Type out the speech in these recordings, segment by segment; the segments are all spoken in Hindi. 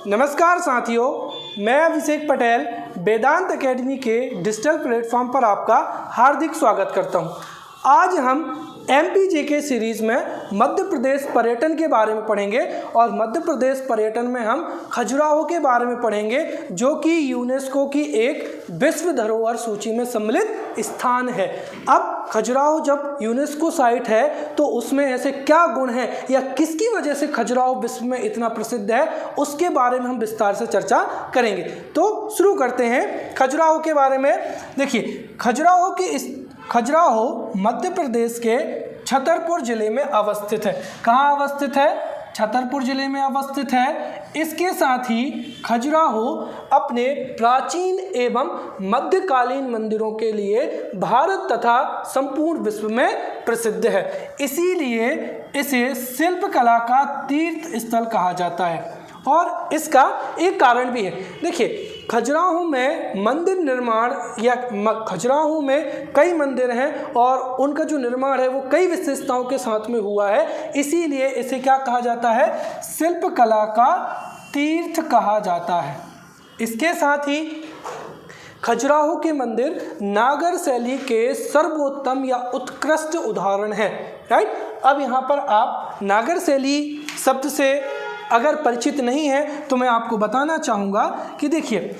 नमस्कार साथियों, मैं अभिषेक पटेल वेदांत एकेडमी के डिजिटल प्लेटफॉर्म पर आपका हार्दिक स्वागत करता हूं। आज हम MPJK सीरीज़ में मध्य प्रदेश पर्यटन के बारे में पढ़ेंगे और मध्य प्रदेश पर्यटन में हम खजुराहो के बारे में पढ़ेंगे, जो कि यूनेस्को की एक विश्व धरोहर सूची में सम्मिलित स्थान है। अब खजुराहो जब यूनेस्को साइट है तो उसमें ऐसे क्या गुण हैं या किसकी वजह से खजुराहो विश्व में इतना प्रसिद्ध है, उसके बारे में हम विस्तार से चर्चा करेंगे। तो शुरू करते हैं खजुराहो के बारे में। देखिए, खजुराहो मध्य प्रदेश के छतरपुर जिले में अवस्थित है। कहाँ अवस्थित है? छतरपुर जिले में अवस्थित है। इसके साथ ही खजुराहो अपने प्राचीन एवं मध्यकालीन मंदिरों के लिए भारत तथा संपूर्ण विश्व में प्रसिद्ध है। इसीलिए इसे शिल्पकला का तीर्थ स्थल कहा जाता है और इसका एक कारण भी है। देखिए, खजुराहो में मंदिर निर्माण या खजुराहो में कई मंदिर हैं और उनका जो निर्माण है वो कई विशेषताओं के साथ में हुआ है। इसीलिए इसे क्या कहा जाता है? शिल्पकला का तीर्थ कहा जाता है। इसके साथ ही खजुराहो के मंदिर नागर शैली के सर्वोत्तम या उत्कृष्ट उदाहरण है। राइट। अब यहाँ पर आप नागर शैली शब्द से अगर परिचित नहीं है तो मैं आपको बताना चाहूँगा कि देखिए,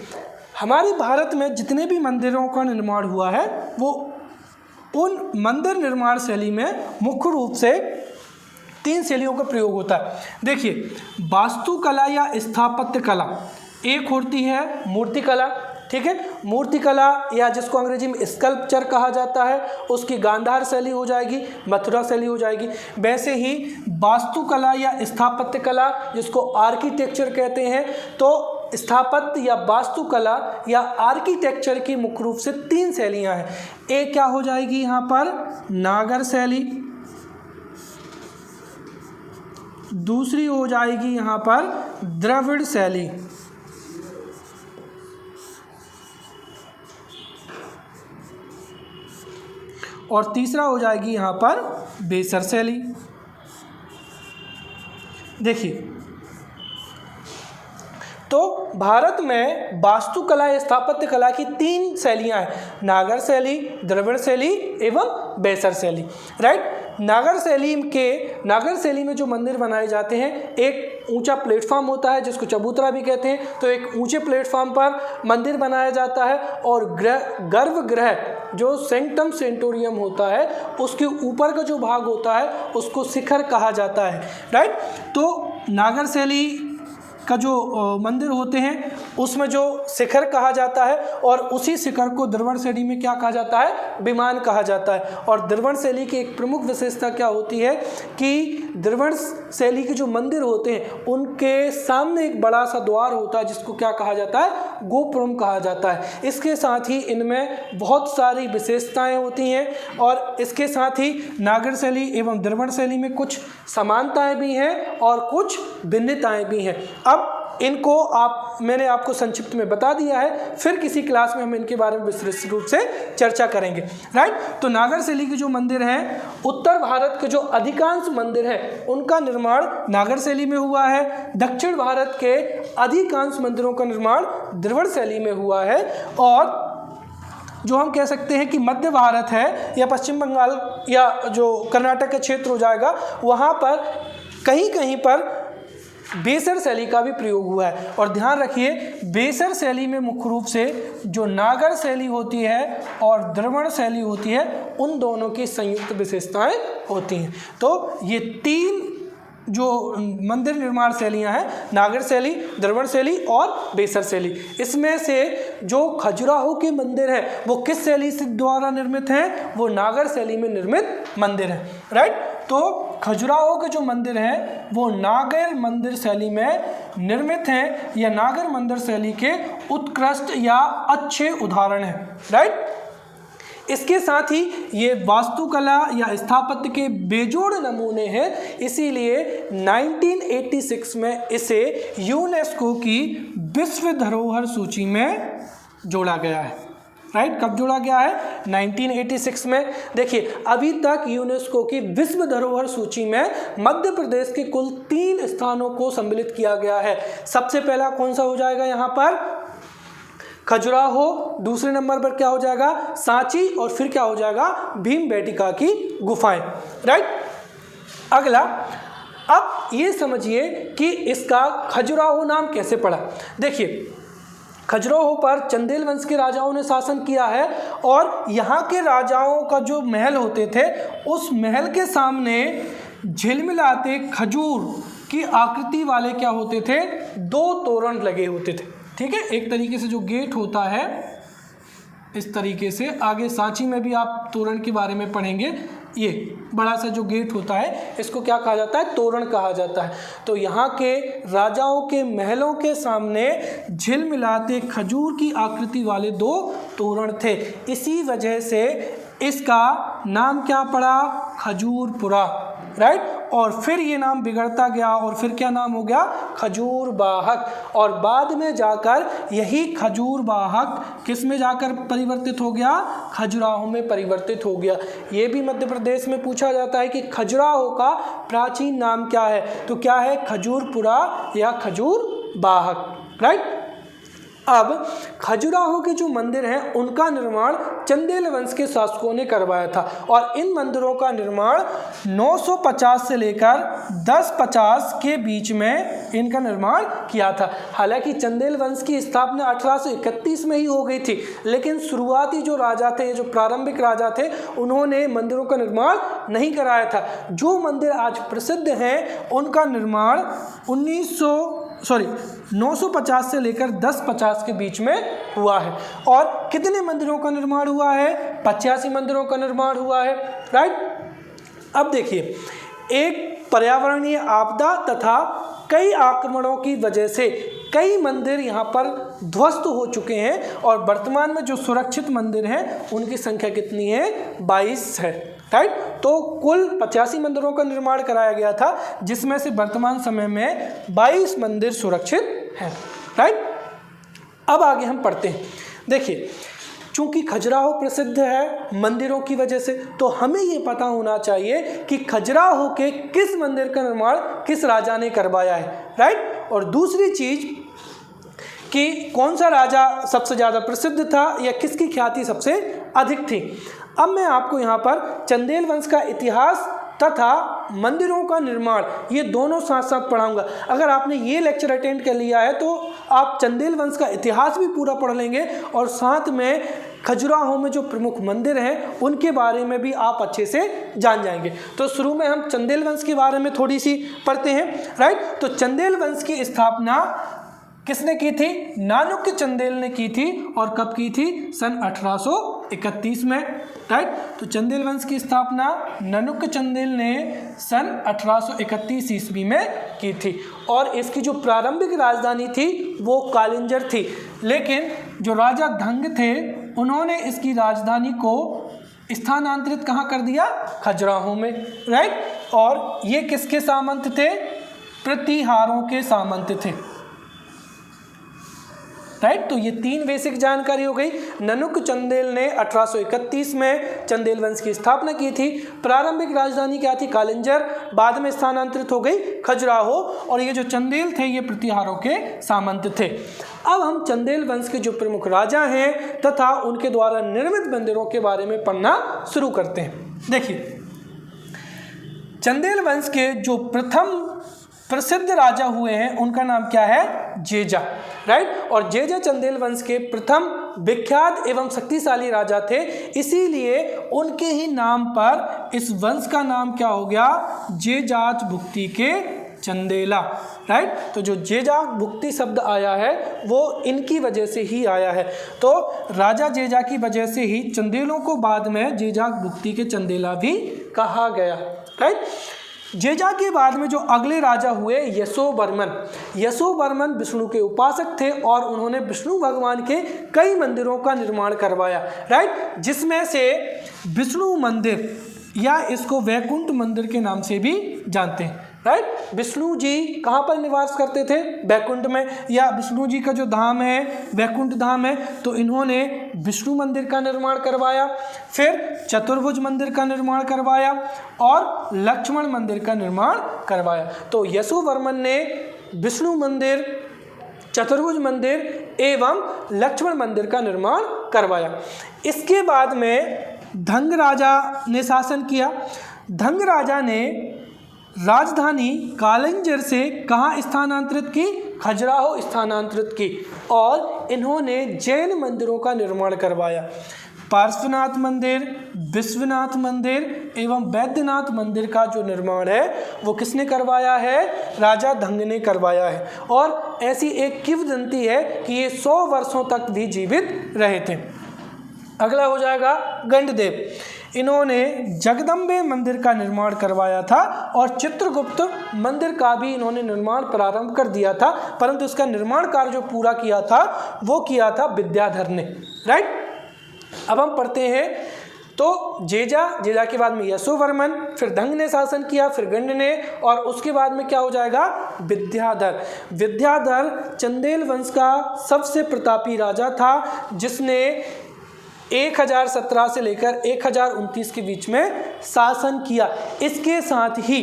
हमारे भारत में जितने भी मंदिरों का निर्माण हुआ है वो उन मंदिर निर्माण शैली में मुख्य रूप से 3 शैलियों का प्रयोग होता है। देखिए, वास्तुकला या स्थापत्य कला, एक होती है मूर्तिकला। ठीक है, मूर्तिकला या जिसको अंग्रेजी में स्कल्पचर कहा जाता है, उसकी गांधार शैली हो जाएगी, मथुरा शैली हो जाएगी। वैसे ही वास्तुकला या स्थापत्य कला, जिसको आर्किटेक्चर कहते हैं, तो स्थापत्य या वास्तुकला या आर्किटेक्चर की मुख्य रूप से 3 शैलियां हैं। एक क्या हो जाएगी यहाँ पर? नागर शैली। दूसरी हो जाएगी यहाँ पर द्रविड़ शैली। और तीसरा हो जाएगी यहाँ पर बेसर शैली। देखिए, तो भारत में वास्तुकला या स्थापत्य कला की 3 शैलियाँ हैं, नागर शैली, द्रविड़ शैली एवं बेसर शैली। राइट। नागर शैली में जो मंदिर बनाए जाते हैं, एक ऊंचा प्लेटफॉर्म होता है जिसको चबूतरा भी कहते हैं। तो एक ऊंचे प्लेटफॉर्म पर मंदिर बनाया जाता है और गर्भगृह जो सेंक्टम सेंटोरियम होता है, उसके ऊपर का जो भाग होता है उसको शिखर कहा जाता है। राइट। तो नागर शैली का जो मंदिर होते हैं उसमें जो शिखर कहा जाता है और उसी शिखर को द्रविड़ शैली में क्या कहा जाता है? विमान कहा जाता है। और द्रविड़ शैली की एक प्रमुख विशेषता क्या होती है कि द्रविड़ शैली के जो मंदिर होते हैं उनके सामने एक बड़ा सा द्वार होता है जिसको क्या कहा जाता है? गोपुरम कहा जाता है। इसके साथ ही इनमें बहुत सारी विशेषताएं होती हैं और इसके साथ ही नागर शैली एवं द्रविड़ शैली में कुछ समानताएं भी हैं और कुछ भिन्नताएं भी हैं। अब इनको मैंने आपको संक्षिप्त में बता दिया है, फिर किसी क्लास में हम इनके बारे में विस्तृत रूप से चर्चा करेंगे। राइट। तो नागर शैली के जो मंदिर हैं, उत्तर भारत के जो अधिकांश मंदिर हैं उनका निर्माण नागर शैली में हुआ है। दक्षिण भारत के अधिकांश मंदिरों का निर्माण द्रविड़ शैली में हुआ है। और जो हम कह सकते हैं कि मध्य भारत है या पश्चिम बंगाल या जो कर्नाटक का क्षेत्र हो जाएगा, वहाँ पर कहीं पर बेसर शैली का भी प्रयोग हुआ है। और ध्यान रखिए, बेसर शैली में मुख्य रूप से जो नागर शैली होती है और द्रविड़ शैली होती है, उन दोनों की संयुक्त विशेषताएं होती हैं। तो ये 3 जो मंदिर निर्माण शैलियां हैं, नागर शैली, द्रविड़ शैली और बेसर शैली। इसमें से जो खजुराहो के मंदिर हैं वो किस शैली से द्वारा निर्मित हैं? वो नागर शैली में निर्मित मंदिर हैं। राइट। तो खजुराहो के जो मंदिर हैं वो नागर मंदिर शैली में निर्मित हैं या नागर मंदिर शैली के उत्कृष्ट या अच्छे उदाहरण हैं। राइट। इसके साथ ही ये वास्तुकला या स्थापत्य के बेजोड़ नमूने हैं, इसीलिए 1986 में इसे यूनेस्को की विश्व धरोहर सूची में जोड़ा गया है। राइट। कब जोड़ा गया है? 1986 में। देखिए अभी तक यूनेस्को की विश्व धरोहर सूची में मध्य प्रदेश के कुल 3 स्थानों को सम्मिलित किया गया है। सबसे पहला कौन सा हो जाएगा यहाँ पर? खजुराहो। दूसरे नंबर पर क्या हो जाएगा? सांची। और फिर क्या हो जाएगा? भीमबेटका की गुफाएं, राइट। अगला, अब ये समझिए कि इसका खजुराहो नाम कैसे पड़ा। देखिए खजुराहो पर चंदेल वंश के राजाओं ने शासन किया है और यहाँ के राजाओं का जो महल होते थे उस महल के सामने झिलमिलाते खजूर की आकृति वाले क्या होते थे? 2 तोरण लगे होते थे, ठीक है। एक तरीके से जो गेट होता है इस तरीके से, आगे सांची में भी आप तोरण के बारे में पढ़ेंगे, ये बड़ा सा जो गेट होता है इसको क्या कहा जाता है? तोरण कहा जाता है। तो यहाँ के राजाओं के महलों के सामने झिलमिलाते खजूर की आकृति वाले 2 तोरण थे। इसी वजह से इसका नाम क्या पड़ा? खजूरपुरा, राइट। और फिर ये नाम बिगड़ता गया और फिर क्या नाम हो गया? खजूरबाहक। और बाद में जाकर यही खजूरबाहक किस में जाकर परिवर्तित हो गया? खजुराहो में परिवर्तित हो गया। ये भी मध्य प्रदेश में पूछा जाता है कि खजुराहो का प्राचीन नाम क्या है? तो क्या है? खजूरपुरा या खजूरबाहक, राइट। अब खजुराहो के जो मंदिर हैं उनका निर्माण चंदेल वंश के शासकों ने करवाया था और इन मंदिरों का निर्माण 950 से लेकर 1050 के बीच में इनका निर्माण किया था। हालांकि चंदेल वंश की स्थापना 1831 में ही हो गई थी, लेकिन शुरुआती जो राजा थे, जो प्रारंभिक राजा थे, उन्होंने मंदिरों का निर्माण नहीं कराया था। जो मंदिर आज प्रसिद्ध हैं उनका निर्माण 950 से लेकर 1050 के बीच में हुआ है। और कितने मंदिरों का निर्माण हुआ है? 85 मंदिरों का निर्माण हुआ है, राइट। अब देखिए, एक पर्यावरणीय आपदा तथा कई आक्रमणों की वजह से कई मंदिर यहाँ पर ध्वस्त हो चुके हैं और वर्तमान में जो सुरक्षित मंदिर हैं उनकी संख्या कितनी है? 22 है, राइट। तो कुल 85 मंदिरों का निर्माण कराया गया था, जिसमें से वर्तमान समय में 22 मंदिर सुरक्षित हैं, राइट। अब आगे हम पढ़ते हैं। देखिए, चूंकि खजुराहो प्रसिद्ध है मंदिरों की वजह से, तो हमें ये पता होना चाहिए कि खजुराहो के किस मंदिर का निर्माण किस राजा ने करवाया है, राइट। और दूसरी चीज कि कौन सा राजा सबसे ज़्यादा प्रसिद्ध था या किसकी ख्याति सबसे अधिक थी। अब मैं आपको यहाँ पर चंदेल वंश का इतिहास तथा मंदिरों का निर्माण ये दोनों साथ साथ पढ़ाऊंगा। अगर आपने ये लेक्चर अटेंड कर लिया है तो आप चंदेल वंश का इतिहास भी पूरा पढ़ लेंगे और साथ में खजुराहो में जो प्रमुख मंदिर हैं उनके बारे में भी आप अच्छे से जान जाएंगे। तो शुरू में हम चंदेल वंश के बारे में थोड़ी सी पढ़ते हैं, राइट। तो चंदेल वंश की स्थापना किसने की थी? नानुक्य चंदेल ने की थी। और कब की थी? सन 1831 में, राइट। तो चंदेल वंश की स्थापना नानुक्य चंदेल ने सन 1831 ईस्वी में की थी और इसकी जो प्रारंभिक राजधानी थी वो कालिंजर थी। लेकिन जो राजा धंग थे उन्होंने इसकी राजधानी को स्थानांतरित कहाँ कर दिया? खजुराहो में, राइट। और ये किसके सामंत थे? प्रतिहारों के सामंत थे, राइट। तो ये 3 बेसिक जानकारी हो गई। नानुक्य चंदेल ने 1831 में चंदेल वंश की स्थापना की थी। प्रारंभिक राजधानी क्या थी? कालिंजर। बाद में स्थानांतरित हो गई खजुराहो। और ये जो चंदेल थे ये प्रतिहारों के सामंत थे। अब हम चंदेल वंश के जो प्रमुख राजा हैं तथा उनके द्वारा निर्मित मंदिरों के बारे में पढ़ना शुरू करते हैं। देखिए, चंदेल वंश के जो प्रथम प्रसिद्ध राजा हुए हैं उनका नाम क्या है? Jeddah, right. और जेजा चंदेल वंश के प्रथम विख्यात एवं शक्तिशाली राजा थे, इसीलिए उनके ही नाम पर इस वंश का नाम क्या हो गया? जेजात भुक्ति के चंदेला, राइट। तो जो जेजात भुक्ति शब्द आया है वो इनकी वजह से ही आया है। तो राजा जेजा की वजह से ही चंदेलों को बाद में जेजात भुक्ति के चंदेला भी कहा गया, राइट। जेजा के बाद में जो अगले राजा हुए यशोवर्मन विष्णु के उपासक थे और उन्होंने विष्णु भगवान के कई मंदिरों का निर्माण करवाया, राइट। जिसमें से विष्णु मंदिर या इसको वैकुंठ मंदिर के नाम से भी जानते हैं, राइट। विष्णु जी कहाँ पर निवास करते थे? बैकुंठ में, या विष्णु जी का जो धाम है बैकुंठ धाम है, तो इन्होंने विष्णु मंदिर का निर्माण करवाया, फिर चतुर्भुज मंदिर का निर्माण करवाया और लक्ष्मण मंदिर का निर्माण करवाया। तो यशोवर्मन ने विष्णु मंदिर, चतुर्भुज मंदिर एवं लक्ष्मण मंदिर का निर्माण करवाया। इसके बाद में धंग राजा ने शासन किया। धंग राजा ने राजधानी कालिंजर से कहाँ स्थानांतरित की? खजुराहो स्थानांतरित की, और इन्होंने जैन मंदिरों का निर्माण करवाया। पार्श्वनाथ मंदिर, विश्वनाथ मंदिर एवं वैद्यनाथ मंदिर का जो निर्माण है वो किसने करवाया है? राजा धंग ने करवाया है। और ऐसी एक किंवदंती है कि ये 100 वर्षों तक भी जीवित रहे थे। अगला हो जाएगा गंडदेव। इन्होंने जगदम्बे मंदिर का निर्माण करवाया था और चित्रगुप्त मंदिर का भी इन्होंने निर्माण प्रारंभ कर दिया था, परंतु इसका निर्माण कार्य जो पूरा किया था वो किया था विद्याधर ने, राइट। अब हम पढ़ते हैं, तो जेजा के बाद में यशोवर्मन, फिर धंग ने शासन किया, फिर गंड ने, और उसके बाद में क्या हो जाएगा? विद्याधर। विद्याधर चंदेल वंश का सबसे प्रतापी राजा था, जिसने 1017 से लेकर 1029 के बीच में शासन किया। इसके साथ ही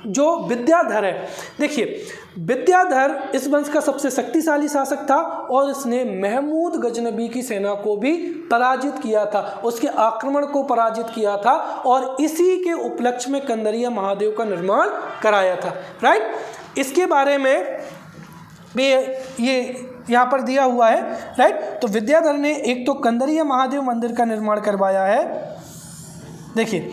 जो विद्याधर है, देखिए विद्याधर इस वंश का सबसे शक्तिशाली शासक था और इसने महमूद गजनबी की सेना को भी पराजित किया था, उसके आक्रमण को पराजित किया था, और इसी के उपलक्ष्य में कंदरिया महादेव का निर्माण कराया था, राइट। इसके बारे में भी ये यहाँ पर दिया हुआ है, राइट। तो विद्याधर ने एक तो कंदरिया महादेव मंदिर का निर्माण करवाया है, देखिए,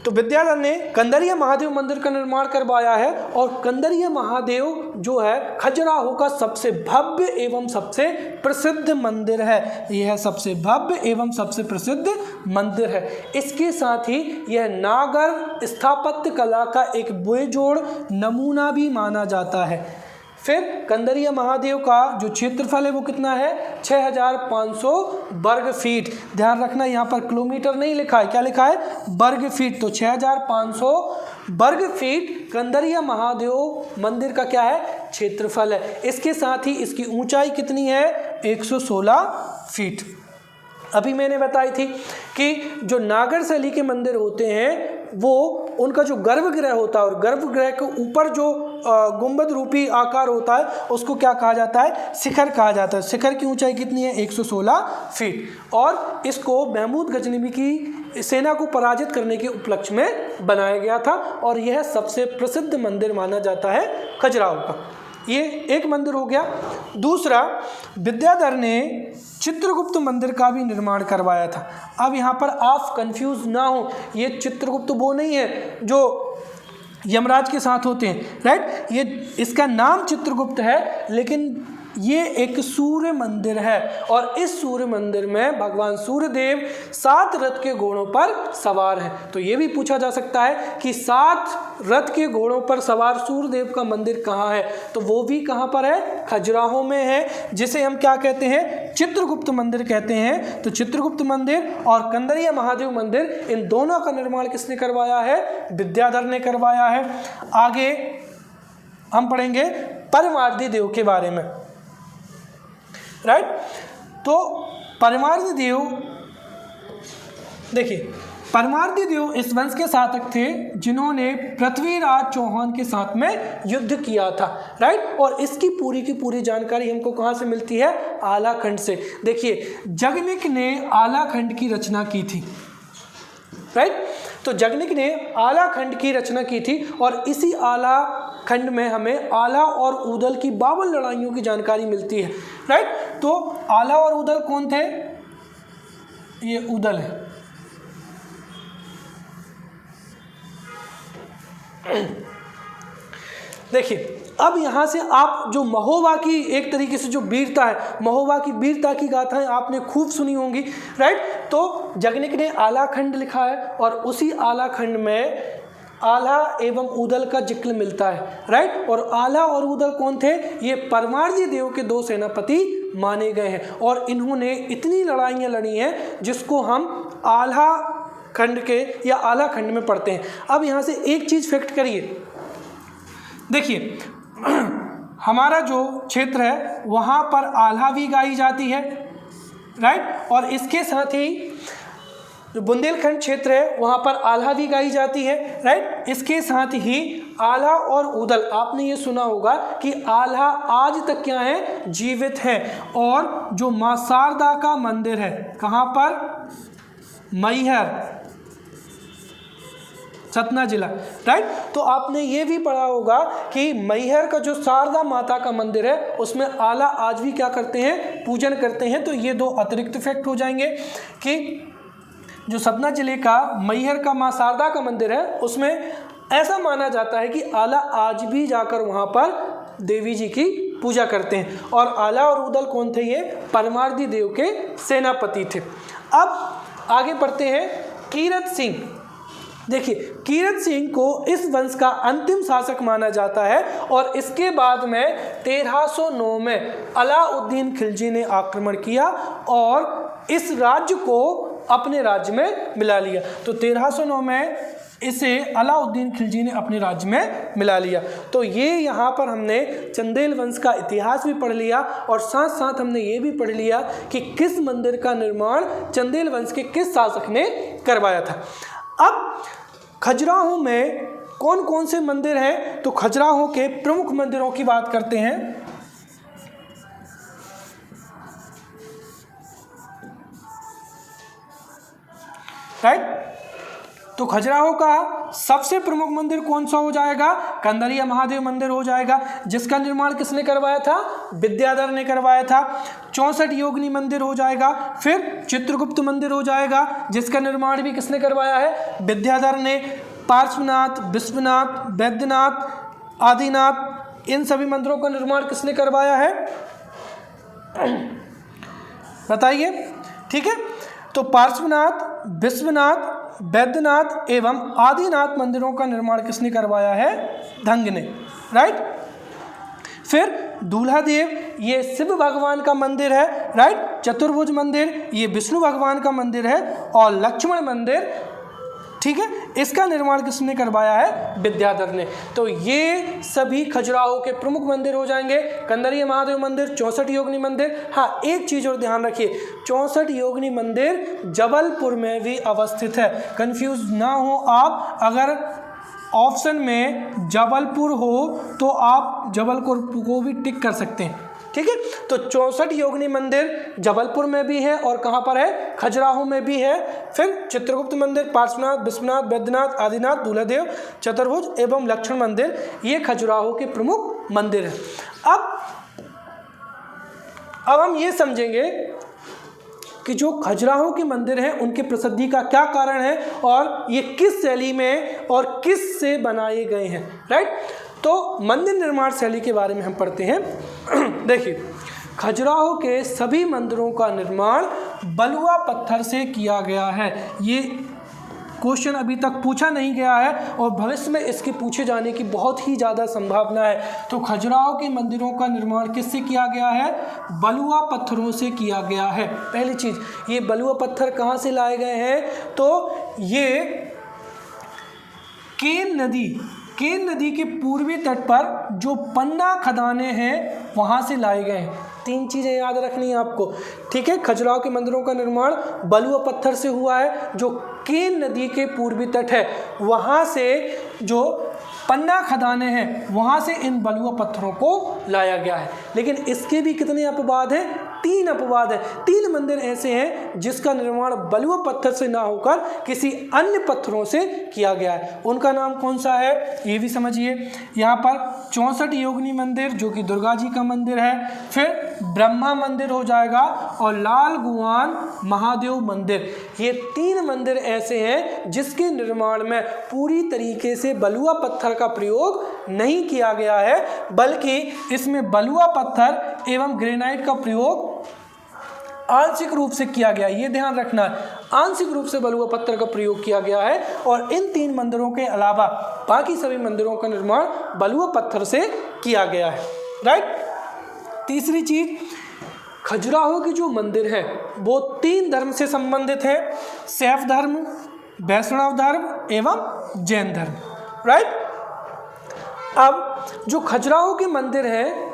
तो विद्याधर ने कंदरिया महादेव मंदिर का निर्माण करवाया है, और कंदरिया महादेव जो है खजुराहो का सबसे भव्य एवं सबसे प्रसिद्ध मंदिर है। यह सबसे भव्य एवं सबसे प्रसिद्ध मंदिर है। इसके साथ ही यह नागर स्थापत्य कला का एक बेजोड़ नमूना भी माना जाता है। फिर कंदरिया महादेव का जो क्षेत्रफल है वो कितना है? 6500 वर्ग फीट। ध्यान रखना यहाँ पर किलोमीटर नहीं लिखा है, क्या लिखा है? वर्ग फीट। तो 6500 वर्ग फीट कंदरिया महादेव मंदिर का क्या है? क्षेत्रफल है। इसके साथ ही इसकी ऊंचाई कितनी है? 116 फीट। अभी मैंने बताई थी कि जो नागर शैली के मंदिर होते हैं वो उनका जो गर्भगृह होता है, और गर्भगृह के ऊपर जो गुंबद रूपी आकार होता है उसको क्या कहा जाता है? शिखर कहा जाता है। शिखर की ऊंचाई कितनी है? 116 फीट। और इसको महमूद गजनबी की सेना को पराजित करने के उपलक्ष्य में बनाया गया था, और यह सबसे प्रसिद्ध मंदिर माना जाता है खजुराहो का। ये एक मंदिर हो गया। दूसरा, विद्याधर ने चित्रगुप्त मंदिर का भी निर्माण करवाया था। अब यहाँ पर आप कंफ्यूज ना हो, ये चित्रगुप्त वो नहीं है जो यमराज के साथ होते हैं, राइट। ये इसका नाम चित्रगुप्त है, लेकिन ये एक सूर्य मंदिर है, और इस सूर्य मंदिर में भगवान सूर्यदेव 7 रथ के घोड़ों पर सवार हैं। तो ये भी पूछा जा सकता है कि 7 रथ के घोड़ों पर सवार सूर्यदेव का मंदिर कहाँ है? तो वो भी कहाँ पर है? खजुराहो में है, जिसे हम क्या कहते हैं? चित्रगुप्त मंदिर कहते हैं। तो चित्रगुप्त मंदिर और कंदरिया महादेव मंदिर, इन दोनों का निर्माण किसने करवाया है? विद्याधर ने करवाया है। आगे हम पढ़ेंगे परमार्दी देव के बारे में, राइट। तो परमार्दी देव, देखिए परमार्दी देव इस वंश के शासक थे जिन्होंने पृथ्वीराज चौहान के साथ में युद्ध किया था, राइट। और इसकी पूरी की पूरी जानकारी हमको कहाँ से मिलती है? आलाखंड से। देखिए जगनिक ने आलाखंड की रचना की थी, राइट। तो जगनिक ने आलाखंड की रचना की थी, और इसी आलाखंड में हमें आला और उदल की 52 लड़ाइयों की जानकारी मिलती है, राइट। तो आला और उदल कौन थे? ये उदल है। देखिए अब यहाँ से आप जो महोबा की एक तरीके से जो वीरता है, महोबा की वीरता की गाथाएं आपने खूब सुनी होंगी, राइट। तो जगनिक ने आलाखंड लिखा है, और उसी आलाखंड में आला एवं उदल का जिक्र मिलता है, राइट। और आला और उदल कौन थे? ये परमार्दी देव के 2 सेनापति माने गए हैं, और इन्होंने इतनी लड़ाइयाँ लड़ी हैं जिसको हम आला खंड के या आला खंड में पड़ते हैं। अब यहाँ से एक चीज़ फैक्ट करिए, देखिए हमारा जो क्षेत्र है वहाँ पर आल्हा भी गाई जाती है, राइट, और इसके साथ ही जो बुंदेलखंड क्षेत्र है वहाँ पर आल्हा भी गाई जाती है, राइट। इसके साथ ही आल्हा और उदल, आपने ये सुना होगा कि आल्हा आज तक क्या है, जीवित है। और जो मां शारदा का मंदिर है कहाँ पर, मैहर, सतना जिला, राइट। तो आपने ये भी पढ़ा होगा कि मैहर का जो शारदा माता का मंदिर है उसमें आल्हा आज भी क्या करते हैं, पूजन करते हैं। तो ये दो अतिरिक्त फैक्ट हो जाएंगे कि जो सतना जिले का मैहर का मां शारदा का मंदिर है उसमें ऐसा माना जाता है कि आल्हा आज भी जाकर वहाँ पर देवी जी की पूजा करते हैं। और आल्हा और उदल कौन थे, ये परमार्दी देव के सेनापति थे। अब आगे बढ़ते हैं, कीरत सिंह। देखिए कीरत सिंह को इस वंश का अंतिम शासक माना जाता है और इसके बाद में 1309 में अलाउद्दीन खिलजी ने आक्रमण किया और इस राज्य को अपने राज्य में मिला लिया। तो 1309 में इसे अलाउद्दीन खिलजी ने अपने राज्य में मिला लिया। तो ये यहाँ पर हमने चंदेल वंश का इतिहास भी पढ़ लिया और साथ साथ हमने ये भी पढ़ लिया कि किस मंदिर का निर्माण चंदेल वंश के किस शासक ने करवाया था। अब खजुराहो में कौन कौन से मंदिर हैं, तो खजुराहो के प्रमुख मंदिरों की बात करते हैं। राइट, तो खजुराहो का सबसे प्रमुख मंदिर कौन सा हो जाएगा, कंदरिया महादेव मंदिर हो जाएगा, जिसका निर्माण किसने करवाया था, विद्याधर ने करवाया था। 64 योगिनी मंदिर हो जाएगा। फिर चित्रगुप्त मंदिर हो जाएगा, जिसका निर्माण भी किसने करवाया है, विद्याधर ने। पार्श्वनाथ, विश्वनाथ, वैद्यनाथ, आदिनाथ, इन सभी मंदिरों का निर्माण किसने करवाया है, बताइए। ठीक है, तो पार्श्वनाथ, विश्वनाथ, वैद्यनाथ एवं आदिनाथ मंदिरों का निर्माण किसने करवाया है, धंग ने, राइट। फिर दूल्हा देव, ये शिव भगवान का मंदिर है, राइट। चतुर्भुज मंदिर, ये विष्णु भगवान का मंदिर है। और लक्ष्मण मंदिर, ठीक है, इसका निर्माण किसने करवाया है, विद्याधर ने। तो ये सभी खजुराहो के प्रमुख मंदिर हो जाएंगे। कंदरिया महादेव मंदिर, 64 योगिनी मंदिर। हाँ, एक चीज़ और ध्यान रखिए, 64 योगिनी मंदिर जबलपुर में भी अवस्थित है। कंफ्यूज ना हो आप, अगर ऑप्शन में जबलपुर हो तो आप जबलपुर को भी टिक कर सकते हैं। ठीक है, तो 64 योगिनी मंदिर जबलपुर में भी है और कहाँ पर है, खजुराहो में भी है। फिर चित्रगुप्त मंदिर, पार्श्वनाथ, विश्वनाथ, वैद्यनाथ, आदिनाथ, दूल्हादेव, चतुर्भुज एवं लक्ष्मण मंदिर, ये खजुराहो के प्रमुख मंदिर हैं। अब हम ये समझेंगे कि जो खजुराहो के मंदिर हैं उनकी प्रसिद्धि का क्या कारण है और ये किस शैली में और किस से बनाए गए हैं, राइट। तो मंदिर निर्माण शैली के बारे में हम पढ़ते हैं। देखिए, खजुराहो के सभी मंदिरों का निर्माण बलुआ पत्थर से किया गया है। ये क्वेश्चन अभी तक पूछा नहीं गया है और भविष्य में इसके पूछे जाने की बहुत ही ज़्यादा संभावना है। तो खजुराहो के मंदिरों का निर्माण किससे किया गया है, बलुआ पत्थरों से किया गया है। पहली चीज़, ये बलुआ पत्थर कहाँ से लाए गए हैं, तो ये केन नदी के पूर्वी तट पर जो पन्ना खदानें हैं वहाँ से लाए गए हैं। 3 चीज़ें याद रखनी है आपको, ठीक है। खजुराहो के मंदिरों का निर्माण बलुआ पत्थर से हुआ है, जो केन नदी के पूर्वी तट है वहाँ से जो पन्ना खदानें हैं वहाँ से इन बलुआ पत्थरों को लाया गया है। लेकिन इसके भी कितने अपवाद हैं, 3 अपवाद है। 3 मंदिर ऐसे हैं जिसका निर्माण बलुआ पत्थर से ना होकर किसी अन्य पत्थरों से किया गया है। उनका नाम कौन सा है, ये भी समझिए। यहाँ पर 64 योगिनी मंदिर जो कि दुर्गा जी का मंदिर है, फिर ब्रह्मा मंदिर हो जाएगा और लाल गुआन महादेव मंदिर। ये 3 मंदिर ऐसे हैं जिसके निर्माण में पूरी तरीके से बलुआ पत्थर का प्रयोग नहीं किया गया है, बल्कि इसमें बलुआ पत्थर एवं ग्रेनाइट का प्रयोग आंशिक रूप से किया गया। ये ध्यान रखना है, आंशिक रूप से बलुआ पत्थर का प्रयोग किया गया है। और इन 3 मंदिरों के अलावा बाकी सभी मंदिरों का निर्माण बलुआ पत्थर से किया गया है, राइट। तीसरी चीज, खजुराहो के जो मंदिर हैं वो 3 धर्म से संबंधित हैं, शैव धर्म, वैष्णव धर्म एवं जैन धर्म, राइट। अब जो खजुराहो के मंदिर हैं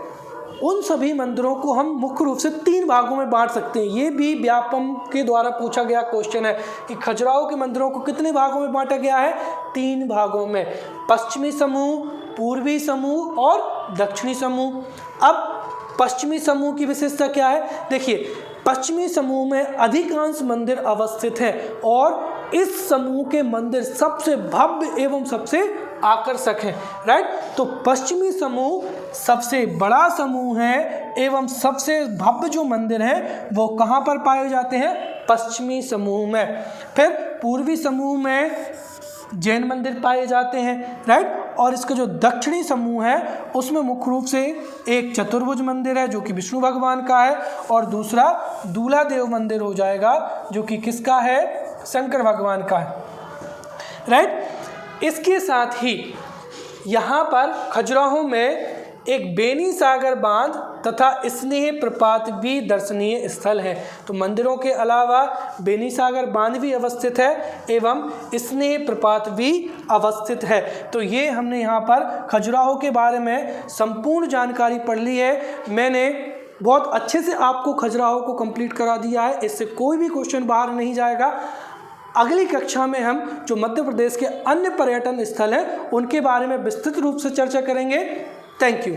उन सभी मंदिरों को हम मुख्य रूप से 3 भागों में बांट सकते हैं। ये भी व्यापम के द्वारा पूछा गया क्वेश्चन है कि खजुराहो के मंदिरों को कितने भागों में बांटा गया है, 3 भागों में, पश्चिमी समूह, पूर्वी समूह और दक्षिणी समूह। अब पश्चिमी समूह की विशेषता क्या है, देखिए पश्चिमी समूह में अधिकांश मंदिर अवस्थित हैं और इस समूह के मंदिर सबसे भव्य एवं सबसे आकर्षक हैं, राइट। तो पश्चिमी समूह सबसे बड़ा समूह है एवं सबसे भव्य जो मंदिर हैं वो कहाँ पर पाए जाते हैं, पश्चिमी समूह में। फिर पूर्वी समूह में जैन मंदिर पाए जाते हैं, राइट। और इसका जो दक्षिणी समूह है उसमें मुख्य रूप से एक चतुर्भुज मंदिर है जो कि विष्णु भगवान का है और दूसरा दूलादेव मंदिर हो जाएगा जो कि किसका है, शंकर भगवान का है, राइट। इसके साथ ही यहाँ पर खजुराहो में एक बेनी सागर बांध तथा स्नेह प्रपात भी दर्शनीय स्थल है। तो मंदिरों के अलावा बेनी सागर बांध भी अवस्थित है एवं स्नेह प्रपात भी अवस्थित है। तो ये हमने यहाँ पर खजुराहो के बारे में संपूर्ण जानकारी पढ़ ली है। मैंने बहुत अच्छे से आपको खजुराहो को कंप्लीट करा दिया है, इससे कोई भी क्वेश्चन बाहर नहीं जाएगा। अगली कक्षा में हम जो मध्य प्रदेश के अन्य पर्यटन स्थल हैं उनके बारे में विस्तृत रूप से चर्चा करेंगे। Thank you.